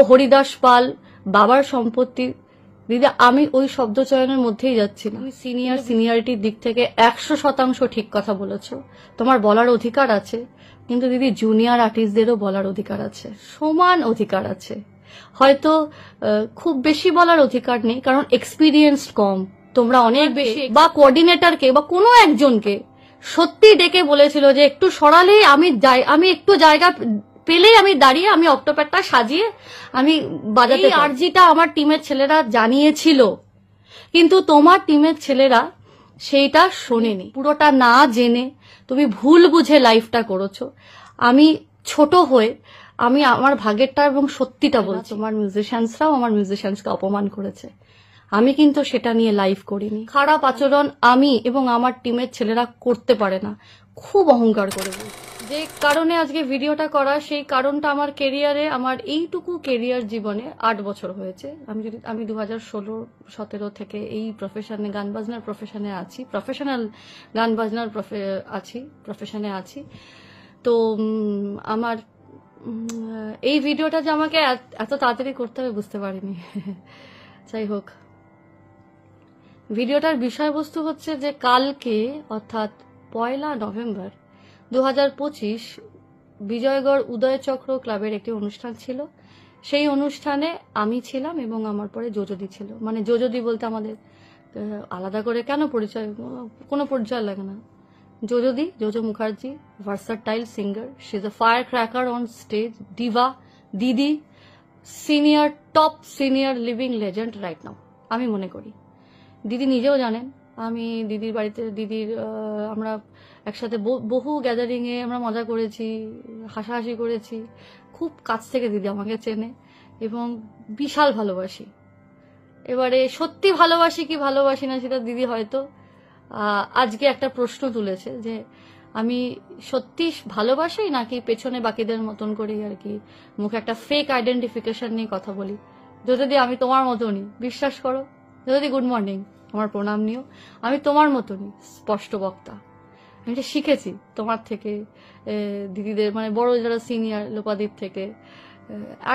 হরিদাস পাল, বাবার সম্পত্তি, দিদি আমি ওই শব্দ চয়নের মধ্যেই যাচ্ছি না। সিনিয়রিটির দিক থেকে 100% ঠিক কথা বলেছো, তোমার বলার অধিকার আছে, কিন্তু দিদি জুনিয়র আর্টিস্টদেরও বলার অধিকার আছে, সমান অধিকার আছে। হয়তো খুব বেশি বলার অধিকার নেই, কারণ এক্সপিরিয়েন্স কম, তোমরা অনেক বেশি। বা কোঅর্ডিনেটরকে বা কোনো একজনকে সত্যি ডেকে বলেছিল যে একটু সরালেই আমি একটু জায়গা পেলেই আমি দাঁড়িয়ে আমি অক্টোপ্যাডটা সাজিয়ে আমি বাজাতে, আরজিটা আমার টিমের ছেলেরা জানিয়েছিল, কিন্তু তোমার টিমের ছেলেরা সেইটা শোনেনি। পুরোটা না জেনে তুমি ভুল বুঝে লাইফটা করেছো। আমি ছোট হয়ে আমি আমার ভাগেরটা এবং সত্যিটা বলছি। তোমার মিউজিশিয়ানসরাও আমার মিউজিশিয়ানসকে অপমান করেছে, আমি কিন্তু সেটা নিয়ে লাইভ করিনি। খারাপ আচরণ আমি এবং আমার টিমের ছেলেরা করতে পারে না, খুব অহংকার করে। যে কারণে আজকে ভিডিওটা করা, সেই কারণটা আমার কেরিয়ারে, আমার এইটুকু কেরিয়ার জীবনে 8 বছর হয়েছে। আমি 2016-17 থেকে এই প্রফেশনে, গান বাজনার প্রফেশনে আছি, প্রফেশনাল গান বাজনার প্রফেশনে আছি। তো আমার এই ভিডিওটা যে আমাকে এত তাড়াতাড়ি করতে হবে বুঝতে পারিনি। যাই হোক, ভিডিওটার বিষয়বস্তু হচ্ছে যে কালকে অর্থাৎ 1 নভেম্বর 2025 বিজয়গড় উদয়চক্র ক্লাবের একটি অনুষ্ঠান ছিল। সেই অনুষ্ঠানে আমি ছিলাম এবং আমার পরে যোজদি ছিল। মানে যোজদি বলতে আমাদের আলাদা করে কেন পরিচয়, কোনো পরিচয় লাগে না। Jojo Mukherjee, versatile singer, she is a firecracker on stage, diva, দিদি, top senior living legend right now. আমি মনে করি দিদি নিজেও জানেন, আমি দিদির বাড়িতে আমরা একসাথে বহু গ্যাদারিং এ আমরা মজা করেছি, হাসাহাসি করেছি। খুব কাছ থেকে দিদি আমাকে চেনে এবং বিশাল ভালোবাসি। এবারে সত্যি ভালোবাসি কি ভালোবাসি না সেটা দিদি হয়তো আজকে একটা প্রশ্ন তুলেছে যে আমি সত্যি ভালোবাসি নাকি পেছনে বাকিদের মতন করেই আর কি মুখে একটা ফেক আইডেন্টিফিকেশন নিয়ে কথা বলি। যদি আমি তোমার মতনই, বিশ্বাস করো যদি, গুড মর্নিং, আমার প্রণাম নিও, আমি তোমার মতনই স্পষ্ট বক্তা। আমি এটা শিখেছি তোমার থেকে, দিদিদের মানে বড় যারা সিনিয়র লোপাদির থেকে।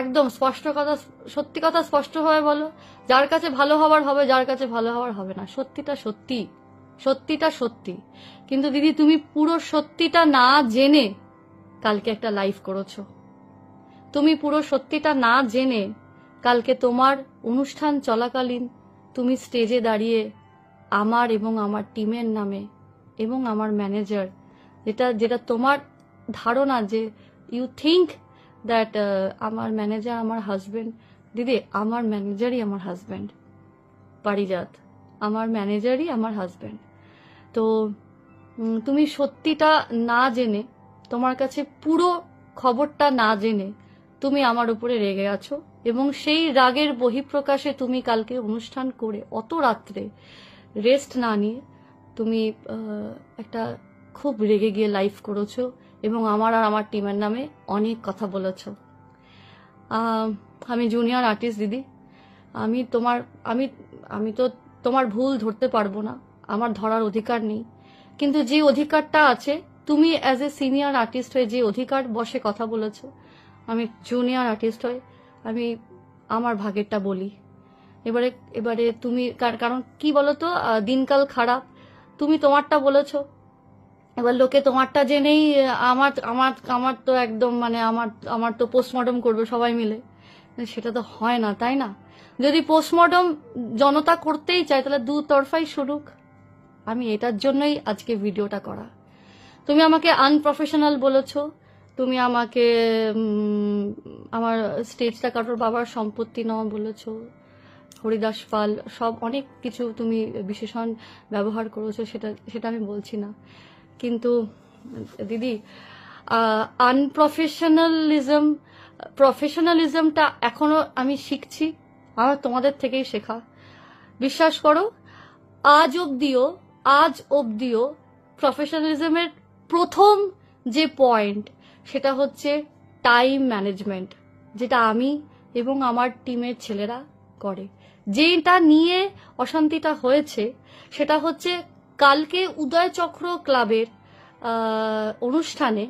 একদম স্পষ্ট কথা, সত্যি কথা স্পষ্টভাবে বলো। যার কাছে ভালো হবার হবে, যার কাছে ভালো হবার হবে না। সত্যিটা সত্যি, সত্যিটা সত্যি। কিন্তু দিদি তুমি পুরো সত্যিটা না জেনে কালকে একটা লাইভ করেছো। তুমি পুরো সত্যিটা না জেনে কালকে তোমার অনুষ্ঠান চলাকালীন তুমি স্টেজে দাঁড়িয়ে আমার এবং আমার টিমের নামে এবং আমার ম্যানেজার, যেটা তোমার ধারণা যে ইউ থিঙ্ক দ্যাট আমার ম্যানেজার আমার হাজবেন্ড। দিদি আমার ম্যানেজারই আমার হাজবেন্ড, পারিজাত আমার ম্যানেজারই আমার হাজবেন্ড। তো তুমি সত্যিটা না জেনে, তোমার কাছে পুরো খবরটা না জেনে তুমি আমার উপরে রেগে আছো এবং সেই রাগের বহিঃপ্রকাশে তুমি কালকে অনুষ্ঠান করে অত রাত্রে রেস্ট না নিয়ে তুমি একটা খুব রেগে গিয়ে লাইভ করেছো এবং আমার আর আমার টিমের নামে অনেক কথা বলেছ। আমি জুনিয়র আর্টিস্ট দিদি, আমি তো তোমার ভুল ধরতে পারবো না, আমার ধরার অধিকার নেই, কিন্তু যে অধিকারটা আছে তুমি অ্যাজ এ সিনিয়র আর্টিস্ট হয়ে যে অধিকার বসে কথা বলেছো, আমি জুনিয়র আর্টিস্ট হয়ে আমি আমার ভাগেরটা বলি। এবারে তুমি, কারণ কি বলতো, দিনকাল খারাপ, তুমি তোমারটা বলেছো, এবার লোকে তোমারটা জেনেই আমার তো একদম মানে আমার তো পোস্টমর্টম করবে সবাই মিলে, সেটা তো হয় না, তাই না? যদি পোস্টমর্টম জনতা করতেই চায় তাহলে দুতরফাই শুরুক। আমি এটার জন্যই আজকে ভিডিওটা করা। তুমি আমাকে আনপ্রফেশনাল বলেছো, তুমি আমাকে আমার স্টেজটা কারোর বাবার সম্পত্তি নেওয়া বলেছো, হরিদাস পাল, সব অনেক কিছু তুমি বিশেষণ ব্যবহার করেছো, সেটা আমি বলছি না। কিন্তু দিদি প্রফেশনালিজমটা এখনো আমি শিখছি, আমার তোমাদের থেকেই শেখা। বিশ্বাস করো আজ অবধিও প্রফেশনালিজমের প্রথম যে পয়েন্ট সেটা হচ্ছে টাইম ম্যানেজমেন্ট, যেটা আমি এবং আমার টিমের ছেলেরা করে। যেটা নিয়ে অশান্তিটা হয়েছে সেটা হচ্ছে কালকে উদয়চক্র ক্লাবের অনুষ্ঠানে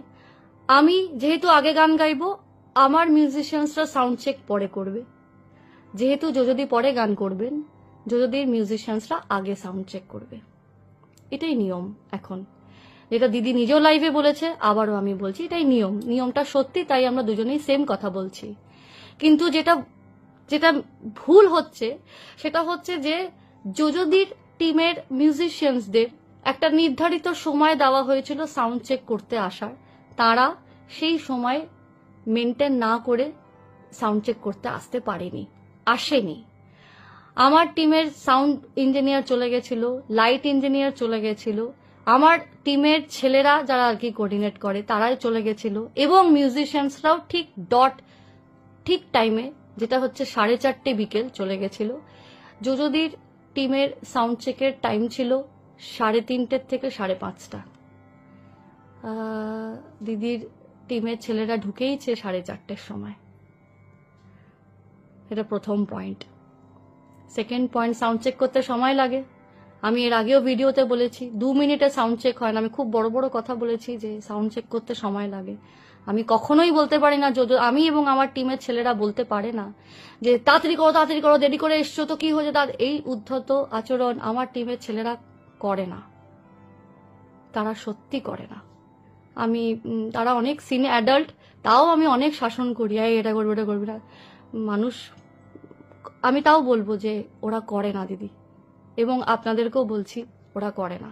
আমি যেহেতু আগে গান গাইবো, আমার মিউজিশিয়ানসরা সাউন্ড চেক পরে করবে, যেহেতু যদি পরে গান করবেন, যদির মিউজিশিয়ানসরা আগে সাউন্ড চেক করবে। এটাই নিয়ম এখন, যেটা দিদি নিজেও লাইভে বলেছে, আবারও আমি বলছি, এটাই নিয়মটা সত্যি, তাই আমরা দুজনেই সেম কথা বলছি। কিন্তু যেটা যেটা ভুল হচ্ছে সেটা হচ্ছে যে যোজদির টিমের মিউজিশিয়ানসদের একটা নির্ধারিত সময় দেওয়া হয়েছিল সাউন্ড চেক করতে আসার, তারা সেই সময় মেনটেন না করে সাউন্ড চেক করতে আসতে পারেনি, আসেনি। আমার টিমের সাউন্ড ইঞ্জিনিয়ার চলে গেছিল, লাইট ইঞ্জিনিয়ার চলে গেছিল, আমার টিমের ছেলেরা যারা আর কি কোঅর্ডিনেট করে তারাই চলে গেছিল, এবং মিউজিশিয়ানসরাও ঠিক টাইমে, যেটা হচ্ছে 4:30 বিকেল চলে গেছিল। যোজদির টিমের সাউন্ড চেকের টাইম ছিল 3:30 থেকে 5:30। দিদির টিমের ছেলেরা ঢুকেইছে 4:30 সময়। এটা প্রথম point. Second point, sound check করতে সময় লাগে। আমি এর আগেও ভিডিওতে বলেছি 2 মিনিটে সাউন্ড চেক হয় না। আমি খুব বড় বড় কথা বলেছি যে সাউন্ড চেক করতে সময় লাগে। আমি কখনোই বলতে পারি না, আমি এবং আমার টিমের ছেলেরা বলতে পারে না যে তাড়াতাড়ি করো, দেরি করে এসছো তো কি হয়েছে, তার এই উদ্ধত আচরণ আমার টিমের ছেলেরা করে না, তারা সত্যি করে না। তারা অনেক সিনিয়র অ্যাডাল্ট, তাও আমি অনেক শাসন করি, এটা করবি এটা করবি না। মানুষ, আমি তাও বলবো যে ওরা করে না দিদি, এবং আপনাদেরকেও বলছি ওরা করে না।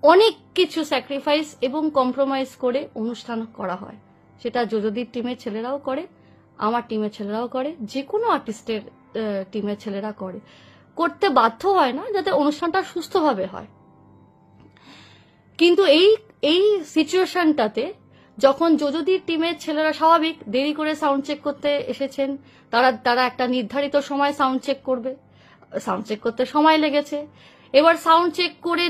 অনেক কিছু স্যাক্রিফাইস এবং কম্প্রোমাইজ করে অনুষ্ঠান করা হয়, সেটা যোজদির টিমের ছেলেরাও করে, আমার টিমের ছেলেরাও করে, যে কোনো আর্টিস্টের টিমের ছেলেরা করতে বাধ্য হয় না, যাতে অনুষ্ঠানটা সুস্থভাবে হয়। কিন্তু এই সিচুয়েশনটাতে যখন যোজদির টিমের ছেলেরা স্বাভাবিক দেরি করে সাউন্ড চেক করতে এসেছেন, তারা একটা নির্ধারিত সময় সাউন্ড চেক করবে, সাউন্ড চেক করতে সময় লেগেছে। এবার সাউন্ড চেক করে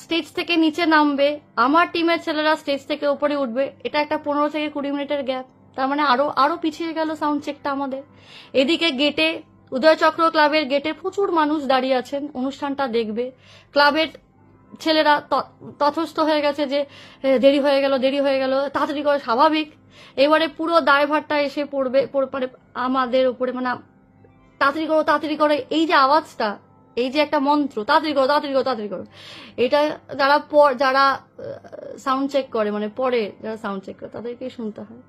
স্টেজ থেকে নিচে নামবে, আমার টিমের ছেলেরা স্টেজ থেকে উপরে উঠবে, এটা একটা 15 থেকে 20 মিনিটের গ্যাপ। তার মানে আরো পিছিয়ে গেল সাউন্ড চেকটা আমাদের। এদিকে গেটে, উদয়চক্র ক্লাবের গেটে প্রচুর মানুষ দাঁড়িয়ে আছেন, অনুষ্ঠানটা দেখবে। ক্লাবের ছেলেরা তথস্থ হয়ে গেছে যে দেরি হয়ে গেল, তাড়াতাড়ি করে, স্বাভাবিক। এবারে পুরো দায়ভারটা এসে পড়বে আমাদের উপরে, মানে তাড়াতাড়ি করে এই যে আওয়াজটা, এই যে একটা মন্ত্র, তাড়াতাড়ি করো, এটা যারা সাউন্ড চেক করে, মানে পরে যারা সাউন্ড চেক করে তাদেরকেই শুনতে হয়।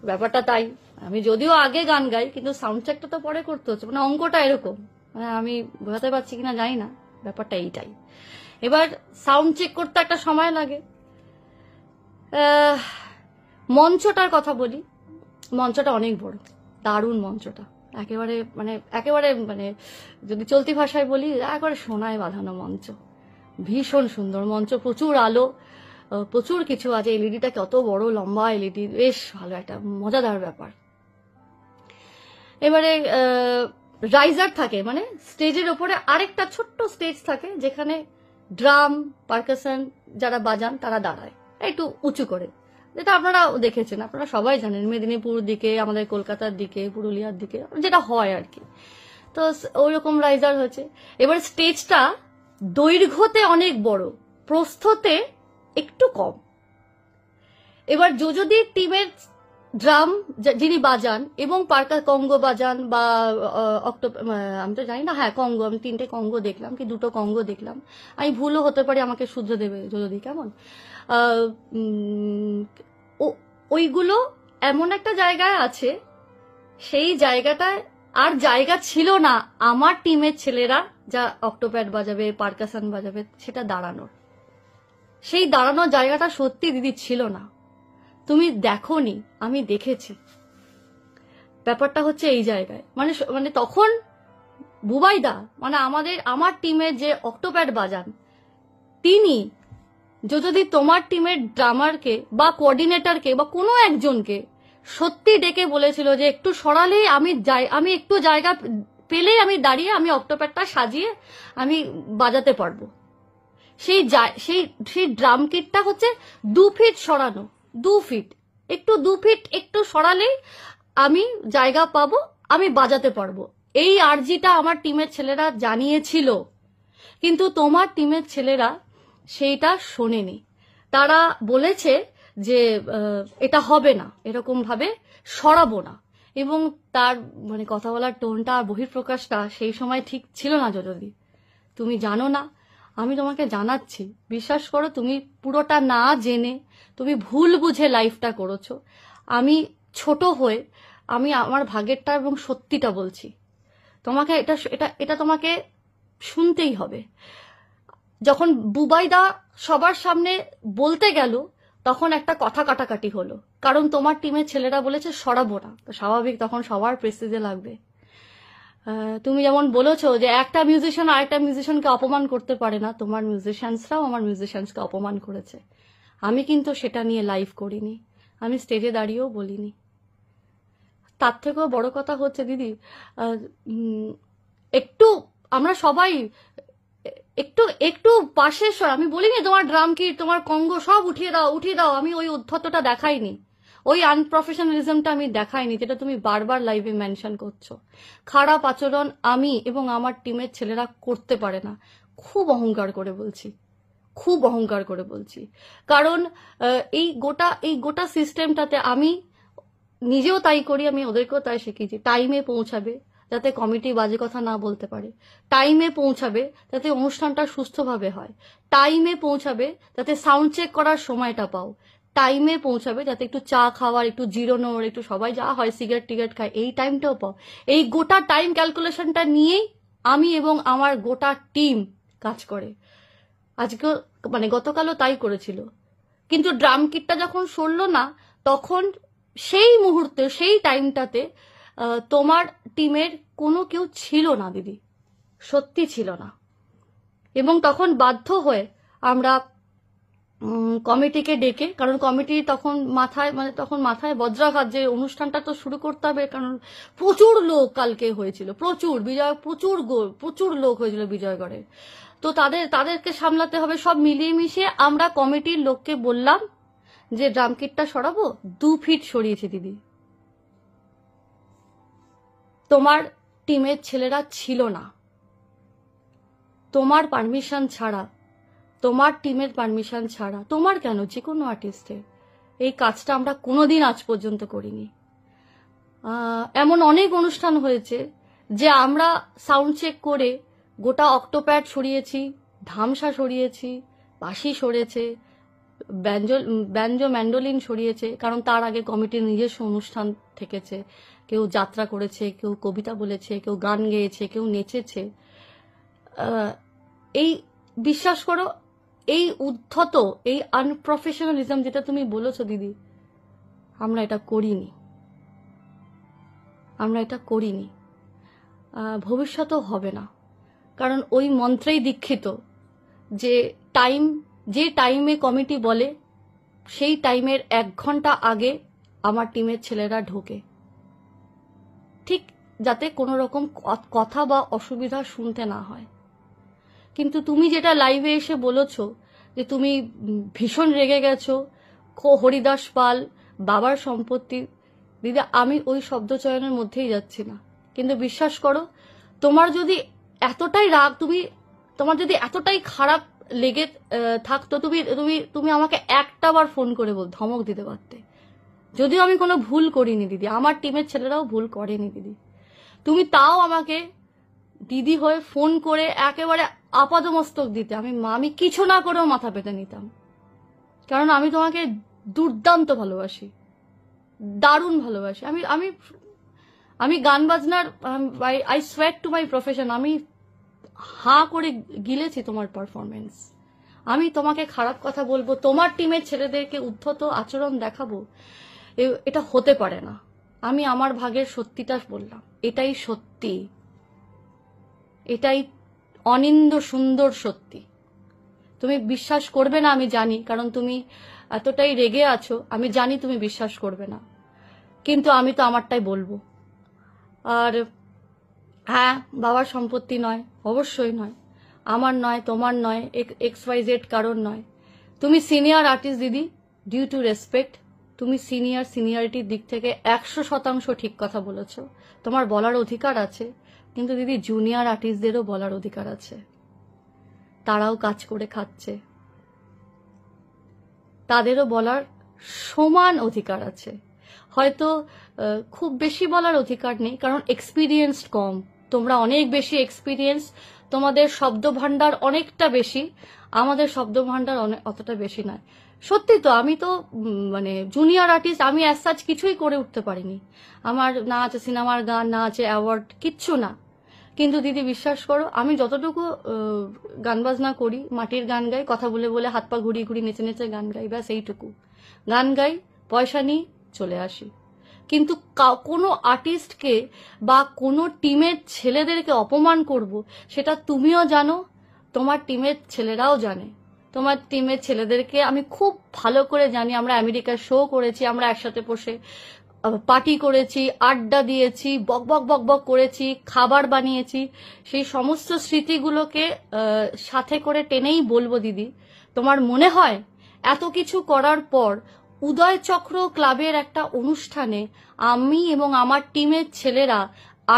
ব্যাপারটা তাই, আমি যদিও আগে গান গাই, কিন্তু সাউন্ড চেকটা তো পরে করতে হচ্ছে, মানে অঙ্কটা এরকম। মানে আমি বোঝাতে পারছি কিনা জানি না, ব্যাপারটা এইটাই। এবার সাউন্ড চেক করতে একটা সময় লাগে। মঞ্চটার কথা বলি, মঞ্চটা অনেক বড়, দারুণ মঞ্চটা, একেবারে মানে যদি চলতি ভাষায় বলি, একেবারে সোনায় বাঁধানো মঞ্চ, ভীষণ সুন্দর মঞ্চ, প্রচুর আলো, প্রচুর কিছু আছে। এলইডিটা কত বড়, লম্বা এলইডি, বেশ ভালো, একটা মজাদার ব্যাপার। এবারে রাইজার থাকে, মানে স্টেজের ওপরে আরেকটা ছোট্ট স্টেজ থাকে, যেখানে ড্রাম, পারকাশন যারা বাজান তারা দাঁড়ায় একটু উঁচু করে, যেটা আপনারা দেখেছেন, আপনারা সবাই জানেন, মেদিনীপুর দিকে, আমাদের কলকাতার দিকে, পুরুলিয়ার দিকে যেটা হয় আর কি। তো ওইরকম রাইজার হয়েছে। এবার স্টেজটা দৈর্ঘ্যতে অনেক বড়, প্রস্থতে একটু কম। এবার যোজদির টিমের ড্রাম যিনি বাজান এবং কঙ্গো বাজান, বা আমি তো জানি না, হ্যাঁ কঙ্গো, আমি 3টে কঙ্গো দেখলাম কি 2টো কঙ্গো দেখলাম, আমি ভুলও হতে পারি, আমাকে শুধরে দেবে যোজদি, কেমন। ওইগুলো এমন একটা জায়গায় আছে, সেই জায়গাটায় আর জায়গা ছিল না আমার টিমের ছেলেরা যা অক্টোপ্যাড বাজাবে, পারকাশন বাজাবে, সেটা দাঁড়ানোর। সেই দাঁড়ানোর জায়গাটা সত্যি দিদি ছিল না, তুমি দেখোনি, আমি দেখেছি। ব্যাপারটা হচ্ছে এই জায়গায়, মানে তখন বুবাইদা, মানে আমার টিমের যে অক্টোপ্যাড বাজান, তিনি যদি তোমার টিমের ড্রামারকে বা কোঅর্ডিনেটরকে বা কোনো একজনকে সত্যি ডেকে বলেছিল যে একটু সরালেই আমি একটু জায়গা পেলেই আমি দাঁড়িয়ে আমি অক্টোপ্যাডটা সাজিয়ে আমি বাজাতে পারবো। সেই ড্রাম কিটটা হচ্ছে 2 ফিট সরানো, 2 ফিট একটু সরালেই আমি জায়গা পাবো, আমি বাজাতে পারবো। এই আর্জিটা আমার টিমের ছেলেরা জানিয়েছিল, কিন্তু তোমার টিমের ছেলেরা সেইটা শোনেনি। তারা বলেছে যে এটা হবে না, এরকম ভাবে সরাবো না। এবং তার মানে কথা বলার টোনটা আর বহিঃপ্রকাশটা সেই সময় ঠিক ছিল না। যদি তুমি জানো না, আমি তোমাকে জানাচ্ছি, বিশ্বাস করো, তুমি পুরোটা না জেনে তুমি ভুল বুঝে লাইফটা করেছো। আমি ছোট হয়ে আমি আমার ভাগেরটা এবং সত্যিটা বলছি তোমাকে। এটা এটা এটা তোমাকে শুনতেই হবে। যখন বুবাইদা সবার সামনে বলতে গেল, তখন একটা কথা কাটাকাটি হলো, কারণ তোমার টিমের ছেলেরা বলেছে সরাবো না। তো স্বাভাবিক, তখন সবার প্রেস্টিজে লাগবে। তুমি যেমন বলেছো যে একটা মিউজিশিয়ান আরেকটা মিউজিশিয়ানকে অপমান করতে পারে না, তোমার মিউজিশিয়ানসরাও আমার মিউজিশিয়ানসকে অপমান করেছে। আমি কিন্তু সেটা নিয়ে লাইভ করিনি, আমি স্টেজে দাঁড়িয়েও বলিনি। তার থেকেও বড় কথা হচ্ছে দিদি, একটু আমরা সবাই একটু একটু পাশে আমি বলিনি তোমার ড্রাম কিট তোমার কঙ্গো সব উঠিয়ে দাও। আমি ওই উদ্ধতটা দেখাইনি, ওই আনপ্রফেশনালিজমটা আমি দেখাইনি, যেটা তুমি বারবার লাইভে মেনশন করছো। খারাপ আচরণ আমি এবং আমার টিমের ছেলেরা করতে পারে না। খুব অহংকার করে বলছি, খুব অহংকার করে বলছি। কারণ এই গোটা সিস্টেমটাতে আমি নিজেও তাই করি, আমি ওদেরকেও তাই শিখিয়েছি। টাইমে পৌঁছাবে যাতে কমিটি বাজে কথা না বলতে পারে, টাইমে পৌঁছাবে যাতে অনুষ্ঠানটা সুস্থভাবে হয়, টাইমে পৌঁছাবে যাতে সাউন্ড চেক করার সময়টা পাও, টাইমে পৌঁছাবে যাতে একটু চা খাওয়ার, একটু জিরোনোর, একটু সবাই যা হয় সিগারেট টিগারেট খায়, এই টাইমটাও পাও। এই গোটা টাইম ক্যালকুলেশনটা নিয়েই আমি এবং আমার গোটা টিম কাজ করে। আজকে মানে গতকালও তাই করেছিল। কিন্তু ড্রাম কিটটা যখন সরলো না, তখন সেই মুহূর্তে সেই টাইমটাতে তোমার টিমের কোনো কেউ ছিল না দিদি, সত্যি ছিল না। এবং তখন বাধ্য হয়ে আমরা কমিটিকে ডেকে, কারণ কমিটি তখন মাথায় বজ্রাঘাত যে অনুষ্ঠানটা তো শুরু করতে হবে, কারণ প্রচুর লোক কালকে হয়েছিল, প্রচুর লোক হয়েছিল বিজয়গড়ে। তো তাদেরকে সামলাতে হবে, সব মিলিয়ে মিশিয়ে আমরা কমিটির লোককে বললাম যে ড্রাম কিটটা সরাবো। 2 ফিট সরিয়েছে দিদি। তোমার টিমের ছেলেরা ছিল না, তোমার পারমিশন ছাড়া, তোমার টিমের পারমিশন ছাড়া, তোমার কেন যে কোনো আর্টিস্টের এই কাজটা আমরা কোনোদিন আজ পর্যন্ত করিনি। এমন অনেক অনুষ্ঠান হয়েছে যে আমরা সাউন্ড চেক করে গোটা অক্টোপ্যাড সরিয়েছি, ধামসা সরিয়েছি, বাঁশি সরেছে, ব্যঞ্জো ম্যান্ডোলিন সরিয়েছে, কারণ তার আগে কমিটির নিজস্ব অনুষ্ঠান থেকেছে। কেউ যাত্রা করেছে, কেউ কবিতা বলেছে, কেউ গান গেয়েছে, কেউ নেচেছে। এই বিশ্বাস করো, এই উদ্ধত, এই আনপ্রফেশনালিজম যেটা তুমি বলেছো দিদি, আমরা এটা করিনি, ভবিষ্যতেও হবে না। কারণ ওই মন্ত্রেই দীক্ষিত যে টাইমে কমিটি বলে সেই টাইমের 1 ঘন্টা আগে আমার টিমের ছেলেরা ঢোকে, ঠিক যাতে কোনো রকম কথা বা অসুবিধা শুনতে না হয়। কিন্তু তুমি যেটা লাইভে এসে বলেছ যে তুমি ভীষণ রেগে গেছো, হরিদাস পাল বাবার সম্পত্তি, দিদি আমি ওই শব্দ চয়নের মধ্যেই যাচ্ছি না। কিন্তু বিশ্বাস করো, তোমার যদি এতটাই রাগ, তোমার যদি এতটাই খারাপ লেগে থাকতো, তুমি আমাকে একটা বার ফোন করে ধমক দিতে পারতে। যদিও আমি কোনো ভুল করিনি দিদি, আমার টিমের ছেলেরাও ভুল করেনি দিদি, তুমি তাও আমাকে দিদি হয়ে ফোন করে একেবারে আপাদমস্তক দিতে। আমি কিছু না করেও মাথা পেতে নিতাম, কারণ আমি তোমাকে দুর্দান্ত ভালোবাসি, দারুণ ভালোবাসি। আমি গান বাজনার I swear to my profession, আমি হাঁ করে গিলেছি তোমার পারফরমেন্স। আমি তোমাকে খারাপ কথা বলবো, তোমার টিমের ছেলেদেরকে উদ্ধত আচরণ দেখাবো, এটা হতে পারে না। আমি আমার ভাগের সত্যিটা বললাম, এটাই সত্যি, এটাই অনিন্দ সুন্দর সত্যি। তুমি বিশ্বাস করবে না আমি জানি, কারণ তুমি এতটাই রেগে আছো, আমি জানি তুমি বিশ্বাস করবে না, কিন্তু আমি তো আমারটাই বলবো। আর হ্যাঁ, বাবার সম্পত্তি নয়, অবশ্যই নয়, আমার নয়, তোমার নয়, XYZ কারণ নয়। তুমি সিনিয়র আর্টিস্ট দিদি, ডিউ টু রেসপেক্ট, তুমি সিনিয়রিটির দিক থেকে 100% ঠিক কথা বলেছো, তোমার বলার অধিকার আছে। কিন্তু দিদি জুনিয়র আর্টিস্টদেরও বলার অধিকার আছে, তারাও কাজ করে খাচ্ছে, তাদেরও বলার সমান অধিকার আছে। হয়তো খুব বেশি বলার অধিকার নেই, কারণ এক্সপিরিয়েন্স কম, তোমরা অনেক বেশি এক্সপিরিয়েন্স, তোমাদের শব্দ ভান্ডার অনেকটা বেশি, আমাদের শব্দ ভান্ডার অতটা বেশি নয়। সত্যি তো, আমি তো মানে জুনিয়র আর্টিস্ট, আমি অ্যাজ সাচ কিছুই করে উঠতে পারিনি। আমার না আছে সিনেমার গান, না আছে অ্যাওয়ার্ড, কিচ্ছু না। কিন্তু দিদি বিশ্বাস করো, আমি যতটুকু গান বাজনা করি, মাটির গান গাই, কথা বলে বলে হাত পা ঘুরিয়ে ঘুরিয়ে নেচে নেচে গান গাই, ব্যাস এইটুকু গান গাই, পয়সা নিই, চলে আসি। কিন্তু কোনো আর্টিস্টকে বা কোনো টিমের ছেলেদেরকে অপমান করব, সেটা তুমিও জানো, তোমার টিমের ছেলেরাও জানে। তোমার টিমের ছেলেদেরকে আমি খুব ভালো করে জানি, আমরা আমেরিকার শো করেছি, আমরা একসাথে বসে পার্টি করেছি, আড্ডা দিয়েছি, বক বক বক বক করেছি, খাবার বানিয়েছি, সেই সমস্ত স্মৃতিগুলোকে সাথে করে টেনেই বলবো দিদি, তোমার মনে হয় এত কিছু করার পর উদয় চক্র ক্লাবের একটা অনুষ্ঠানে আমি এবং আমার টিমের ছেলেরা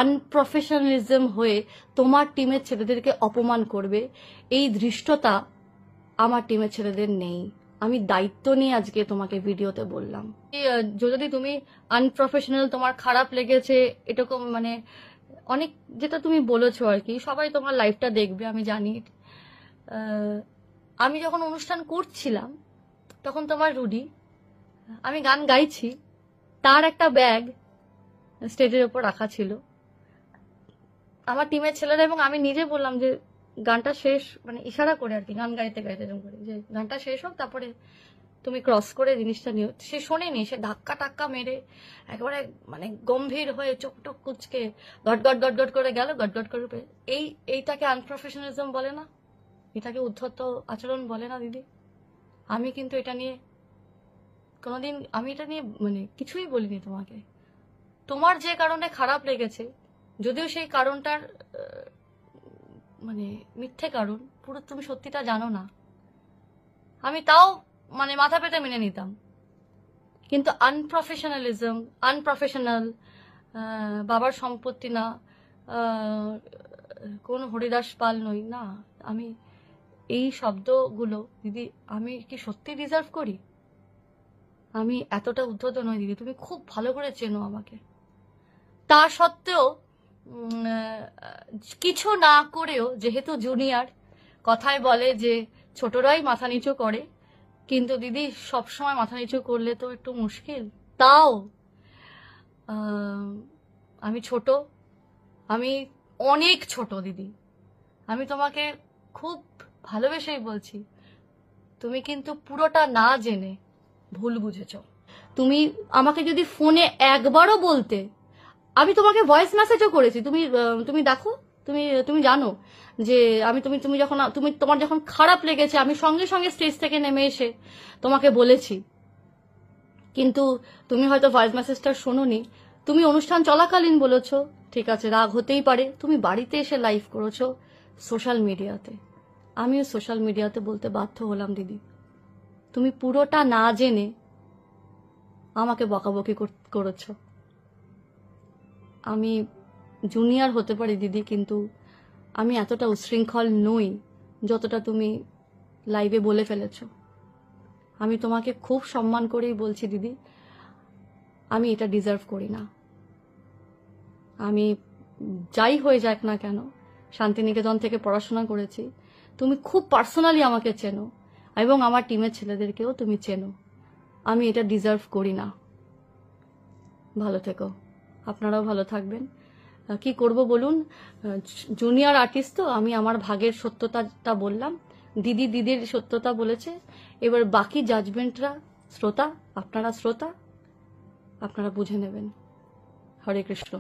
আনপ্রফেশনালিজম হয়ে তোমার টিমের ছেলেদেরকে অপমান করবে, এই ধৃষ্টতা আমার টিমের ছেলেদের নেই। আমি দায়িত্ব নিয়ে আজকে তোমাকে ভিডিওতে বললাম। যদি তুমি আনপ্রফেশনাল, তোমার খারাপ লেগেছে এরকম, মানে অনেক যেটা তুমি বলেছো আর কি, সবাই তোমার লাইফটা দেখবে আমি জানি। আমি যখন অনুষ্ঠান করছিলাম তখন তোমার রুডি, আমি গান গাইছি, তার একটা ব্যাগ স্টেজের ওপর রাখা ছিল, আমার টিমের ছেলেরা এবং আমি নিজে বললাম যে গানটা শেষ, মানে ইশারা করে আর কি, গান গাইতে গাইতে এরকম করে যে গানটা শেষ হোক, তারপরে তুমি ক্রস করে জিনিসটা নিও। সে শোনেনি, সে ধাক্কা টাক্কা মেরে একেবারে মানে গম্ভীর হয়ে চোখ টোক কুচকে গট গট গট গট করে গেল, গট গট করে। এইটাকে আনপ্রফেশনালিজম বলে না, এটাকে উদ্ধত আচরণ বলে না দিদি। আমি কিন্তু এটা নিয়ে কোনোদিন, আমি এটা নিয়ে মানে কিছুই বলিনি তোমাকে। তোমার যে কারণে খারাপ লেগেছে, যদিও সেই কারণটার মানে মিথ্যে কারণ, পুরো তুমি সত্যিটা জানো না, আমি তাও মানে মাথা পেতে মেনে নিতাম। কিন্তু আনপ্রফেশনাল, বাবার সম্পত্তি না, কোন হরিদাস পাল নই না আমি, এই শব্দগুলো দিদি আমি কি সত্যি ডিজার্ভ করি? আমি এতটা উদ্ধত নই দিদি, তুমি খুব ভালো করে চেনো আমাকে। তা সত্ত্বেও কিছু না করেও, যেহেতু জুনিয়র, কথায় বলে যে ছোটরাই মাথা নিচু করে, কিন্তু দিদি সবসময় মাথা নিচু করলে তো একটু মুশকিল। তাও আমি ছোট, আমি অনেক ছোট দিদি, আমি তোমাকে খুব ভালোবেসেই বলছি, তুমি কিন্তু পুরোটা না জেনে ভুল বুঝেছ। তুমি আমাকে যদি ফোনে একবারও বলতে, আমি তোমাকে ভয়েস মেসেজও করেছি, তুমি দেখো, তুমি জানো যে আমি তুমি যখন তোমার যখন খারাপ লেগেছে, আমি সঙ্গে সঙ্গে স্টেজ থেকে নেমে এসে তোমাকে বলেছি। কিন্তু তুমি হয়তো ভয়েস মেসেজটা শোনোনি, তুমি অনুষ্ঠান চলাকালীন বলেছো, ঠিক আছে রাগ হতেই পারে, তুমি বাড়িতে এসে লাইভ করেছো সোশ্যাল মিডিয়াতে, আমিও সোশ্যাল মিডিয়াতে বলতে বাধ্য হলাম দিদি, তুমি পুরোটা না জেনে আমাকে বকাবকি করেছো। আমি জুনিয়র হতে পারি দিদি, কিন্তু আমি এতটা উশৃঙ্খল নই যতটা তুমি লাইভে বলে ফেলেছ। আমি তোমাকে খুব সম্মান করেই বলছি দিদি, আমি এটা ডিজার্ভ করি না। আমি যাই হয়ে যাক না কেন, শান্তিনিকেতন থেকে পড়াশোনা করেছি, তুমি খুব পার্সোনালি আমাকে চেনো এবং আমার টিমের ছেলেদেরকেও তুমি চেনো, আমি এটা ডিজার্ভ করি না। ভালো থেকো, আপনারাও ভালো থাকবেন। কি করব বলুন, জুনিয়র আর্টিস্ট তো, আমি আমার ভাগের সত্যতাটা বললাম, দিদির সত্যতা বলেছে, এবার বাকি জাজমেন্টরা শ্রোতা, আপনারা বুঝে নেবেন। হরে কৃষ্ণ।